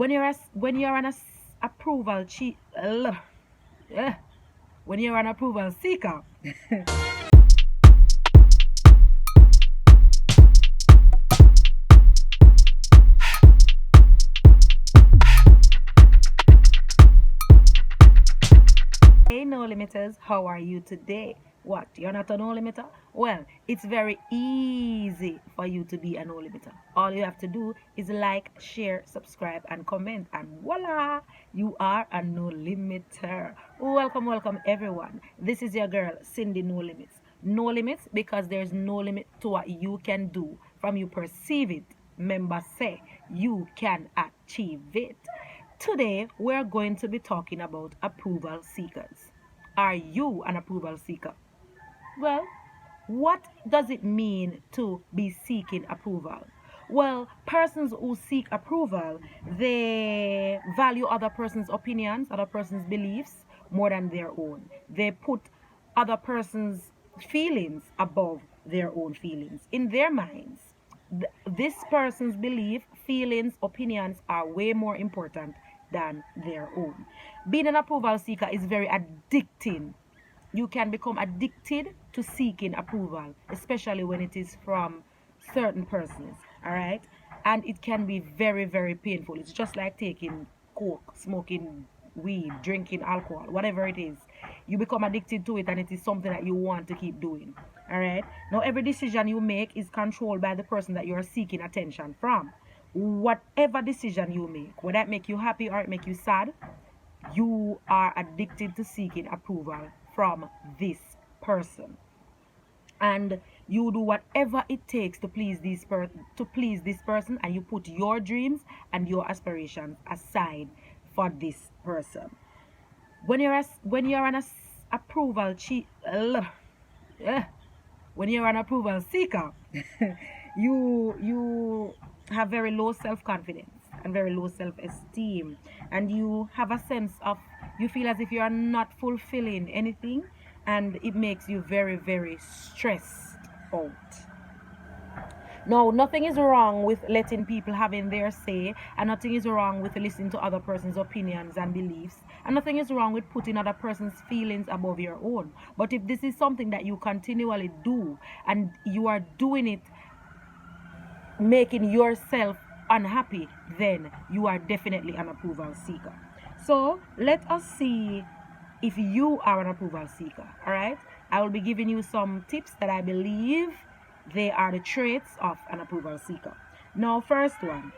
when you're an approval when you're an approval seeker. Hey no limiters, how are you today? What, you're not a no limiter? Well, it's very easy for you to be a no limiter. All you have to do is like, share, subscribe, and comment, and voila, you are a no limiter. Welcome everyone. This is your girl Cindy No Limits. No limits because there's no limit to what you can do from you perceive it. Members say you can achieve it. Today, we're going to be talking about approval seekers. Are you an approval seeker? Well, what does it mean to be seeking approval? Well, persons who seek approval, they value other person's opinions, other person's beliefs more than their own. They put other person's feelings above their own feelings. In their minds, this person's belief, feelings, opinions are way more important than their own. Being an approval seeker is very addicting. You can become addicted to seeking approval, especially when it is from certain persons, all right? And it can be very, very painful. It's just like taking coke, smoking weed, drinking alcohol, whatever it is. You become addicted to it, and it is something that you want to keep doing, all right? Now, every decision you make is controlled by the person that you're seeking attention from. Whatever decision you make, whether it make you happy or it make you sad, you are addicted to seeking approval from this person, and you do whatever it takes to please this person, and you put your dreams and your aspirations aside for this person. When you're an approval when you're an approval seeker, you have very low self-confidence and very low self-esteem, and you have a sense of, you feel as if you are not fulfilling anything, and it makes you very, very stressed out. Now, nothing is wrong with letting people having their say, and nothing is wrong with listening to other person's opinions and beliefs, and nothing is wrong with putting other person's feelings above your own. But if this is something that you continually do, and you are doing it making yourself unhappy, then you are definitely an approval seeker. So let us see if you are an approval seeker. All right, I will be giving you some tips that I believe they are the traits of an approval seeker. Now, first one,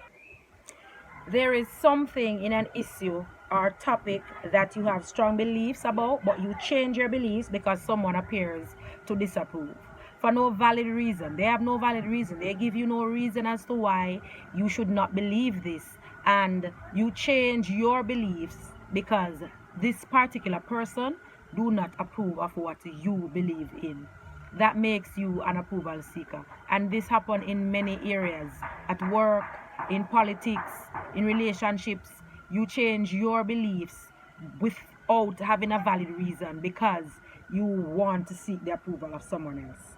there is something in an issue or topic that you have strong beliefs about, but you change your beliefs because someone appears to disapprove for no valid reason. They have no valid reason. They give you no reason as to why you should not believe this, and you change your beliefs because this particular person do not approve of what you believe in. That makes you an approval seeker, and this happens in many areas, at work, in politics, in relationships. You change your beliefs without having a valid reason because you want to seek the approval of someone else.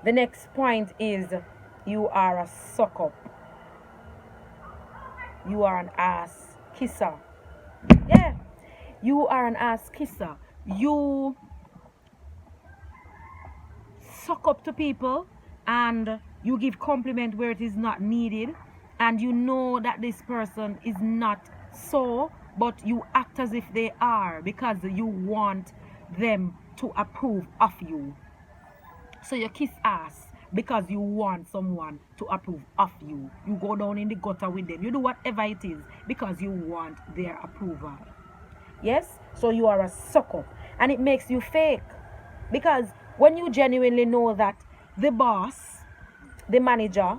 The next point is you are a suck up. You are an ass kisser. Yeah, you are an ass kisser. You suck up to people, and you give compliment where it is not needed, and you know that this person is not so, but you act as if they are because you want them to approve of you. So you kiss ass because you want someone to approve of you. You go down in the gutter with them. You do whatever it is because you want their approval. Yes? So you are a sucker. And it makes you fake. Because when you genuinely know that the boss, the manager,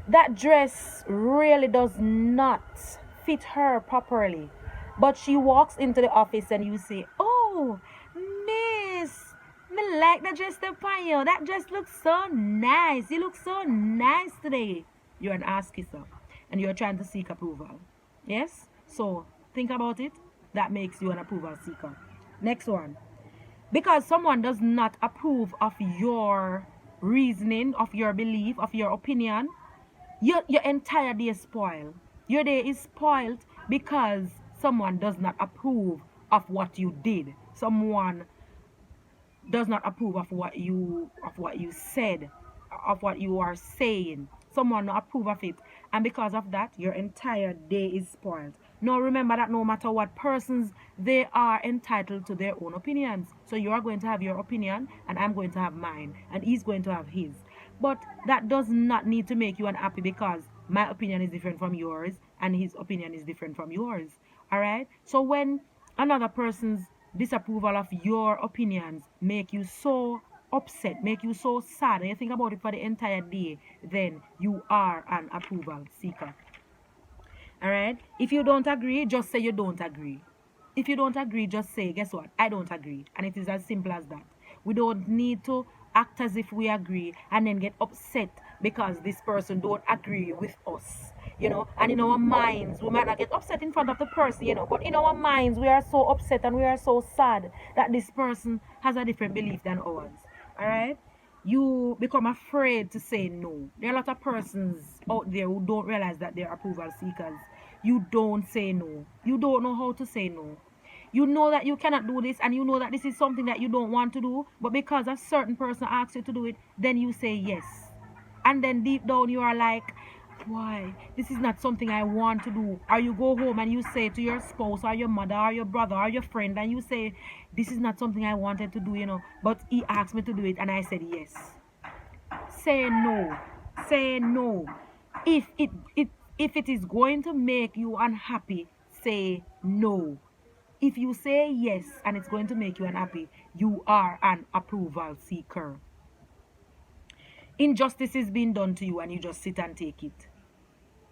that dress really does not fit her properly, but she walks into the office and you say, "Oh, miss, me like the dress upon you. That dress looks so nice. You look so nice today." You're an ass kisser and you're trying to seek approval. Yes? So think about it. That makes you an approval seeker. Next one. Because someone does not approve of your reasoning, of your belief, of your opinion, Your entire day is spoiled. Your day is spoiled because someone does not approve of what you did. Someone does not approve of what you said, of what you are saying. Someone not approve of it, and because of that your entire day is spoiled. Now remember that no matter what persons, they are entitled to their own opinions. So you are going to have your opinion and I'm going to have mine and he's going to have his. But that does not need to make you unhappy, because my opinion is different from yours and his opinion is different from yours. All right, so when another person's disapproval of your opinions make you so upset, make you so sad, and you think about it for the entire day, then you are an approval seeker. All right, if you don't agree, just say you don't agree. If you don't agree, just say, guess what, I don't agree, and it is as simple as that. We don't need to act as if we agree and then get upset because this person don't agree with us, and in our minds we might not get upset in front of the person, but in our minds we are so upset and we are so sad that this person has a different belief than ours. All right, you become afraid to say no. There are a lot of persons out there who don't realize that they're approval seekers. You don't say no. You don't know how to say no. You know that you cannot do this and you know that this is something that you don't want to do, but because a certain person asks you to do it, then you say yes. And then deep down you are like, why? This is not something I want to do. Or you go home and you say to your spouse or your mother or your brother or your friend, and you say, this is not something I wanted to do, but he asked me to do it and I said yes. Say no. Say no. If it is going to make you unhappy, say no. If you say yes and it's going to make you unhappy, you are an approval seeker. Injustice is being done to you and you just sit and take it.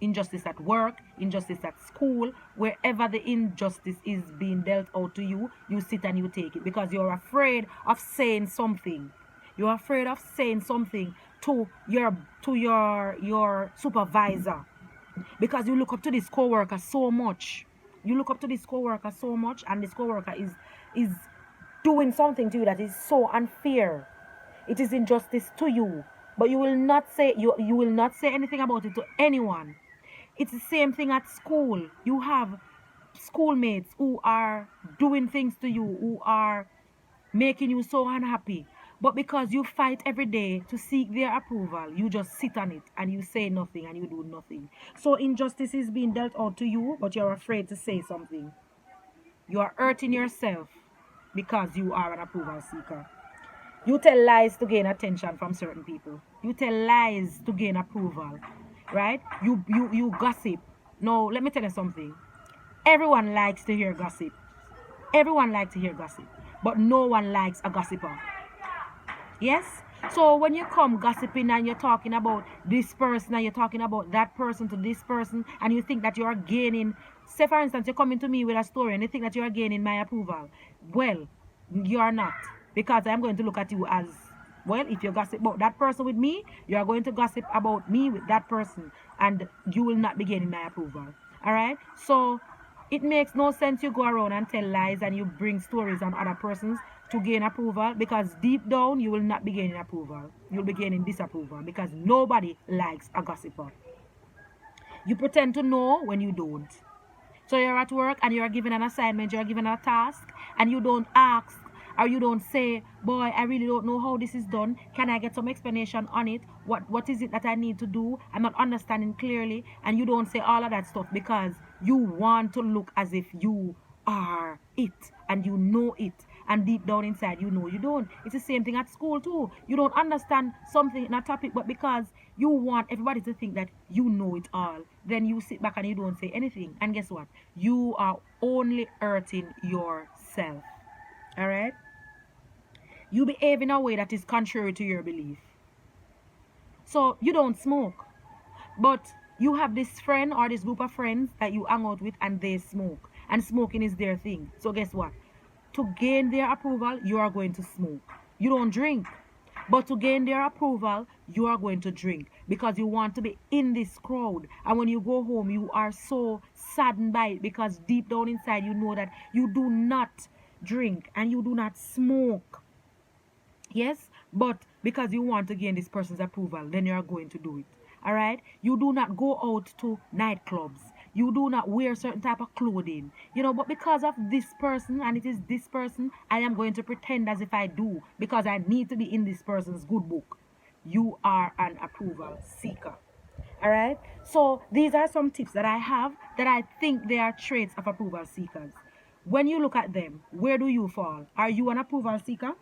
Injustice at work, injustice at school, wherever the injustice is being dealt out to you, you sit and you take it because you're afraid of saying something. You're afraid of saying something to your supervisor, because you look up to this coworker so much. You look up to this coworker so much, and this coworker is doing something to you that is so unfair. It is injustice to you, but you will not say anything about it to anyone. It's the same thing at school. You have schoolmates who are doing things to you, who are making you so unhappy. But because you fight every day to seek their approval, you just sit on it and you say nothing and you do nothing. So injustice is being dealt out to you, but you're afraid to say something. You are hurting yourself because you are an approval seeker. You tell lies to gain attention from certain people. You tell lies to gain approval, right? You gossip. No, let me tell you something. Everyone likes to hear gossip. Everyone likes to hear gossip, but no one likes a gossiper. Yes? So when you come gossiping and you're talking about this person and you're talking about that person to this person, and you think that you are gaining, say for instance, you're coming to me with a story and you think that you are gaining my approval. Well, you are not, because I'm going to look at you as, well, if you gossip about that person with me, you are going to gossip about me with that person, and you will not be gaining my approval. All right? So it makes no sense you go around and tell lies and you bring stories on other persons to gain approval, because deep down you will not be gaining approval. You'll be gaining disapproval, because nobody likes a gossiper. You pretend to know when you don't. So you're at work and you're given an assignment, you're given a task, and you don't ask or you don't say, boy, I really don't know how this is done. Can I get some explanation on it? What is it that I need to do? I'm not understanding clearly. And you don't say all of that stuff because you want to look as if you are it and you know it. And deep down inside, you know you don't. It's the same thing at school too. You don't understand something in a topic, but because you want everybody to think that you know it all, then you sit back and you don't say anything. And guess what? You are only hurting yourself. All right? You behave in a way that is contrary to your belief. So you don't smoke, but you have this friend or this group of friends that you hang out with and they smoke. And smoking is their thing. So guess what? To gain their approval, you are going to smoke. You don't drink. But to gain their approval, you are going to drink because you want to be in this crowd. And when you go home, you are so saddened by it because deep down inside, you know that you do not drink and you do not smoke. Yes? But because you want to gain this person's approval, then you are going to do it. All right, you do not go out to nightclubs, you do not wear certain type of clothing, you know, but because of this person and it is this person, I am going to pretend as if I do because I need to be in this person's good book. You are an approval seeker. All right, so these are some tips that I have that I think they are traits of approval seekers. When you look at them, where do you fall? Are you an approval seeker?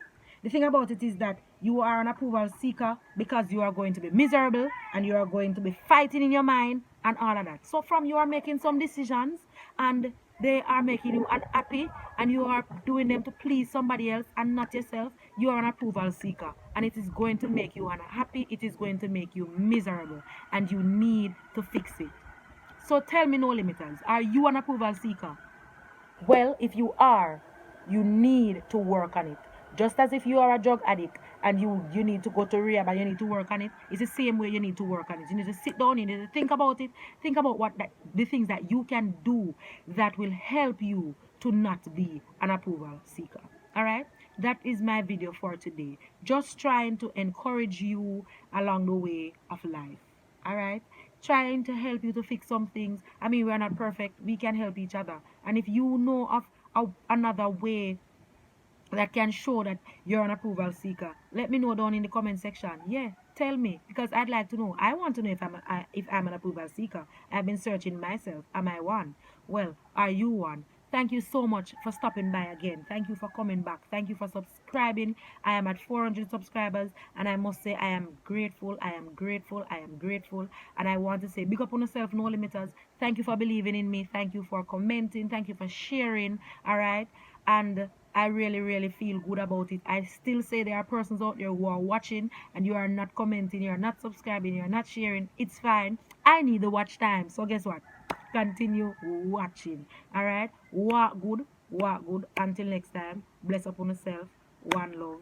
The thing about it is that you are an approval seeker because you are going to be miserable and you are going to be fighting in your mind and all of that. So from you are making some decisions and they are making you unhappy and you are doing them to please somebody else and not yourself, you are an approval seeker and it is going to make you unhappy, it is going to make you miserable and you need to fix it. So tell me, no limiters, are you an approval seeker? Well, if you are, you need to work on it. Just as if you are a drug addict and you need to go to rehab and you need to work on it, it's the same way you need to work on it. You need to sit down, you need to think about it, think about the things that you can do that will help you to not be an approval seeker. All right, that is my video for today. Just trying to encourage you along the way of life. All right, trying to help you to fix some things. I mean, we're not perfect, we can help each other. And if you know of another way that can show that you're an approval seeker, let me know down in the comment section. Yeah, tell me, because I'd like to know. I want to know if I'm an approval seeker. I've been searching myself. Am I one? Well, are you one? Thank you so much for stopping by again. Thank you for coming back. Thank you for subscribing. I am at 400 subscribers and I must say I am grateful. I am grateful. I am grateful. And I want to say big up on yourself, no limiters. Thank you for believing in me. Thank you for commenting. Thank you for sharing. All right. And I really, really feel good about it. I still say there are persons out there who are watching and you are not commenting, you are not subscribing, you are not sharing. It's fine. I need the watch time. So guess what? Continue watching. Alright? Walk good. Walk good. Until next time. Bless upon yourself. One love.